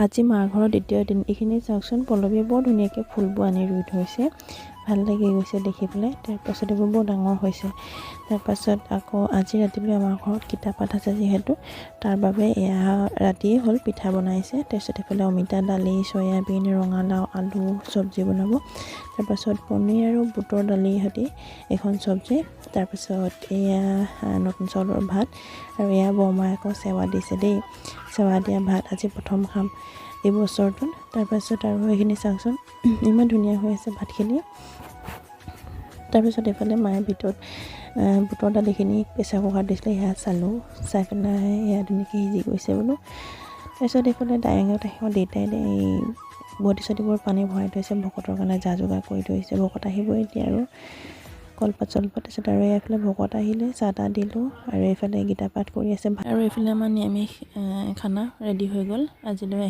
আজি মাৰ ঘৰৰ দ্বিতীয় দিন। এইখিনি চাওকচোন, পল্লৱীয়ে বৰ ধুনীয়াকৈ ফুলবোৰ আনি ৰুই থৈছে, ভাল লাগি গৈছে দেখি পেলাই। তাৰপাছত এইবোৰ বৰ ডাঙৰ হৈছে। তাৰপাছত আকৌ আজি ৰাতিলৈ আমাৰ ঘৰত গীতা পাঠ আছে যিহেতু, তাৰ বাবে এয়া ৰাতিয়ে হ'ল পিঠা বনাইছে। তাৰপিছত এইফালে অমিতা দালি, চয়াবিন, ৰঙালাও, আলু চব্জি বনাব। তাৰপাছত পনীৰ আৰু বুটৰ দালিৰ সৈতে এখন চব্জি। তাৰপাছত এয়া নতুন চাউলৰ ভাত, আৰু এয়া বৰমাই আকৌ চেৱা দিছে দেই, চেৱা দিয়া ভাত আজি প্ৰথম খাম এই বছৰটোত। তাৰপাছত আৰু এইখিনি চাওকচোন, ইমান ধুনীয়া হৈ আছে ভাতখিনি। তাৰপিছত এইফালে মায়ে ভিতৰত বুটৰ দালিখিনি প্ৰেছাৰ কুকাৰত দিছিলে, সেয়া চালোঁ, চাই পেলাই এয়া ধুনীয়াকৈ সিজি গৈছে বোলো। তাৰপিছত এইফালে ডাইনিঙত আহিব দেউতাই এই বটি চটিবোৰ পানী ভৰাই থৈছে, ভকতৰ কাৰণে যা যোগাৰ কৰি থৈছে। ভকত আহিব এতিয়া আৰু কলপাত চলপাত। তাৰপিছত আৰু এইফালে ভকত আহিলে, চাহ তাহ দিলোঁ, আৰু এইফালে গীতা পাঠ কৰি আছে। আৰু এইফালে আমাৰ নিৰামিষ খানা ৰেডি হৈ গ'ল আজিলৈ।